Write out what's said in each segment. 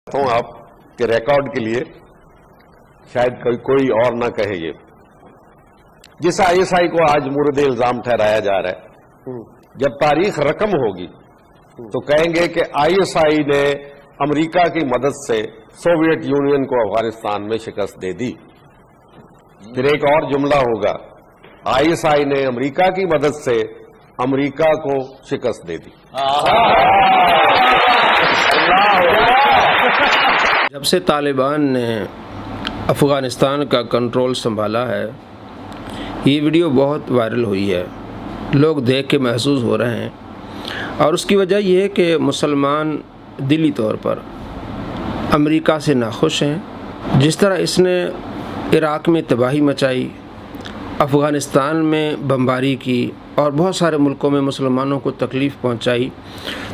ہوں آپ کے ریکارڈ کے لیے، شاید کوئی اور نہ کہے یہ، جس آئی ایس آئی کو آج مورد الزام ٹھہرایا جا رہا ہے، جب تاریخ رقم ہوگی تو کہیں گے کہ آئی ایس آئی نے امریکہ کی مدد سے سوویت یونین کو افغانستان میں شکست دے دی۔ پھر ایک اور جملہ ہوگا، آئی ایس آئی نے امریکہ کی مدد سے امریکہ کو شکست دے دی۔ جب سے طالبان نے افغانستان کا کنٹرول سنبھالا ہے، یہ ویڈیو بہت وائرل ہوئی ہے، لوگ دیکھ کے محظوظ ہو رہے ہیں، اور اس کی وجہ یہ ہے کہ مسلمان دلی طور پر امریکہ سے ناخوش ہیں۔ جس طرح اس نے عراق میں تباہی مچائی، افغانستان میں بمباری کی اور بہت سارے ملکوں میں مسلمانوں کو تکلیف پہنچائی،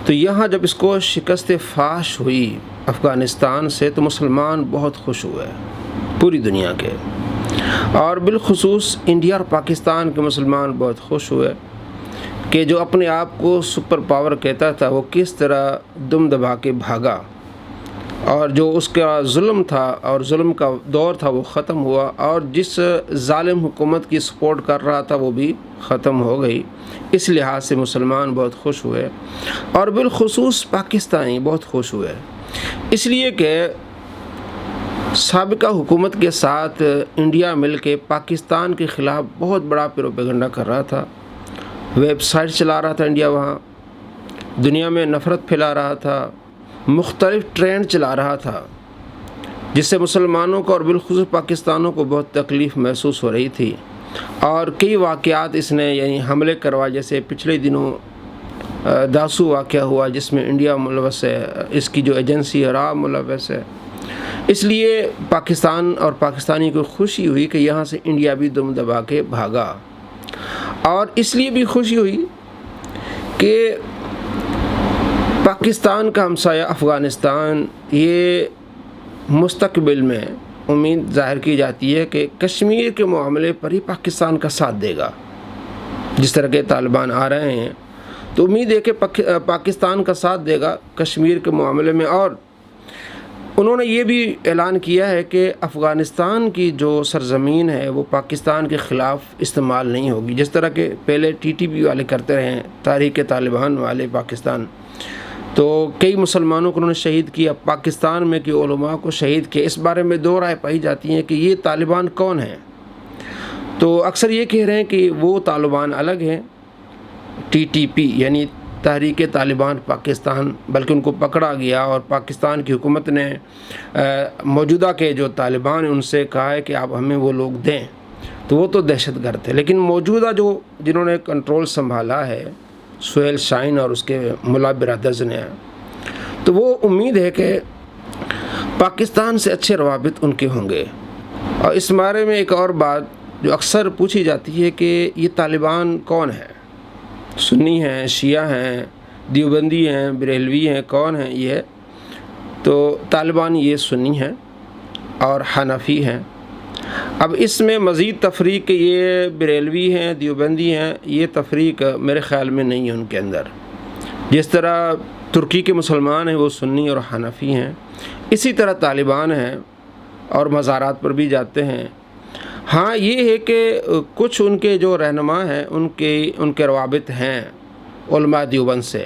تو یہاں جب اس کو شکست فاش ہوئی افغانستان سے تو مسلمان بہت خوش ہوئے، پوری دنیا کے، اور بالخصوص انڈیا اور پاکستان کے مسلمان بہت خوش ہوئے کہ جو اپنے آپ کو سپر پاور کہتا تھا وہ کس طرح دم دبا کے بھاگا، اور جو اس کا ظلم تھا اور ظلم کا دور تھا وہ ختم ہوا، اور جس ظالم حکومت کی سپورٹ کر رہا تھا وہ بھی ختم ہو گئی۔ اس لحاظ سے مسلمان بہت خوش ہوئے، اور بالخصوص پاکستانی بہت خوش ہوئے، اس لیے کہ سابقہ حکومت کے ساتھ انڈیا مل کے پاکستان کے خلاف بہت بڑا پروپیگنڈا کر رہا تھا، ویب سائٹ چلا رہا تھا انڈیا، وہاں دنیا میں نفرت پھیلا رہا تھا، مختلف ٹرینڈ چلا رہا تھا، جس سے مسلمانوں کو اور بالخصوص پاکستانوں کو بہت تکلیف محسوس ہو رہی تھی، اور کئی واقعات اس نے حملے کروائے، جیسے پچھلے دنوں داسو واقعہ ہوا جس میں انڈیا ملوث ہے، اس کی جو ایجنسی ہے را ملوث ہے۔ اس لیے پاکستان اور پاکستانی کو خوشی ہوئی کہ یہاں سے انڈیا بھی دم دبا کے بھاگا، اور اس لیے بھی خوشی ہوئی کہ پاکستان کا ہمسایہ افغانستان یہ مستقبل میں امید ظاہر کی جاتی ہے کہ کشمیر کے معاملے پر ہی پاکستان کا ساتھ دے گا۔ جس طرح کے طالبان آ رہے ہیں تو امید ہے کہ پاکستان کا ساتھ دے گا کشمیر کے معاملے میں، اور انہوں نے یہ بھی اعلان کیا ہے کہ افغانستان کی جو سرزمین ہے وہ پاکستان کے خلاف استعمال نہیں ہوگی، جس طرح کہ پہلے ٹی ٹی پی والے کرتے رہے ہیں، تحریک طالبان والے پاکستان، تو کئی مسلمانوں کو انہوں نے شہید کیا، پاکستان میں کے علماء کو شہید کیا۔ اس بارے میں دو رائے پائی جاتی ہیں کہ یہ طالبان کون ہیں، تو اکثر یہ کہہ رہے ہیں کہ وہ طالبان الگ ہیں، ٹی ٹی پی یعنی تحریک طالبان پاکستان، بلکہ ان کو پکڑا گیا اور پاکستان کی حکومت نے موجودہ کے جو طالبان ہیں ان سے کہا ہے کہ آپ ہمیں وہ لوگ دیں، تو وہ تو دہشت گرد تھے، لیکن موجودہ جنہوں نے کنٹرول سنبھالا ہے سہیل شاہین اور اس کے ملا برادرز نے، تو وہ امید ہے کہ پاکستان سے اچھے روابط ان کے ہوں گے۔ اور اس بارے میں ایک اور بات جو اکثر پوچھی جاتی ہے کہ یہ طالبان کون ہیں، سنی ہیں، شیعہ ہیں، دیوبندی ہیں، بریلوی ہیں، کون ہیں یہ؟ تو طالبان یہ سنی ہیں اور حنفی ہیں۔ اب اس میں مزید تفریق کہ یہ بریلوی ہیں، دیوبندی ہیں، یہ تفریق میرے خیال میں نہیں ہے ان کے اندر۔ جس طرح ترکی کے مسلمان ہیں وہ سنی اور حنفی ہیں، اسی طرح طالبان ہیں اور مزارات پر بھی جاتے ہیں۔ ہاں یہ ہے کہ کچھ ان کے جو رہنما ہیں ان کے روابط ہیں علماء دیوبند سے،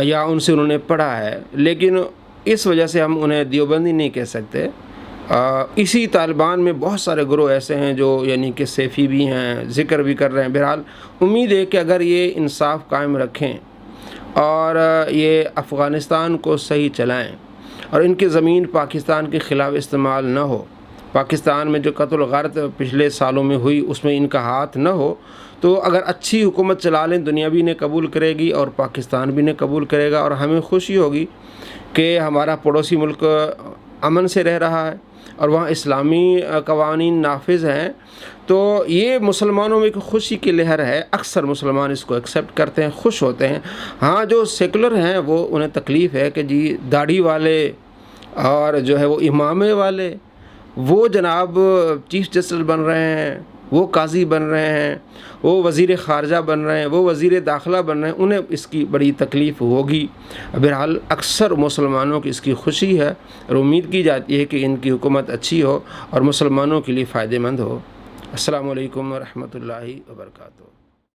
یا ان سے انہوں نے پڑھا ہے، لیکن اس وجہ سے ہم انہیں دیوبندی نہیں کہہ سکتے۔ اسی طالبان میں بہت سارے گروہ ایسے ہیں جو یعنی کہ سیفی بھی ہیں، ذکر بھی کر رہے ہیں۔ بہرحال امید ہے کہ اگر یہ انصاف قائم رکھیں اور یہ افغانستان کو صحیح چلائیں اور ان کی زمین پاکستان کے خلاف استعمال نہ ہو، پاکستان میں جو قتل و غارت پچھلے سالوں میں ہوئی اس میں ان کا ہاتھ نہ ہو، تو اگر اچھی حکومت چلا لیں دنیا بھی انہیں قبول کرے گی اور پاکستان بھی انہیں قبول کرے گا، اور ہمیں خوشی ہوگی کہ ہمارا پڑوسی ملک امن سے رہ رہا ہے اور وہاں اسلامی قوانین نافذ ہیں، تو یہ مسلمانوں میں ایک خوشی کی لہر ہے۔ اکثر مسلمان اس کو ایکسیپٹ کرتے ہیں، خوش ہوتے ہیں۔ ہاں جو سیکولر ہیں وہ انہیں تکلیف ہے کہ جی داڑھی والے اور جو ہے وہ امامے والے وہ جناب چیف جسٹس بن رہے ہیں، وہ قاضی بن رہے ہیں، وہ وزیر خارجہ بن رہے ہیں، وہ وزیر داخلہ بن رہے ہیں، انہیں اس کی بڑی تکلیف ہوگی۔ بہرحال اکثر مسلمانوں کی اس کی خوشی ہے اور امید کی جاتی ہے کہ ان کی حکومت اچھی ہو اور مسلمانوں کے لیے فائدہ مند ہو۔ السلام علیکم ورحمۃ اللہ وبرکاتہ۔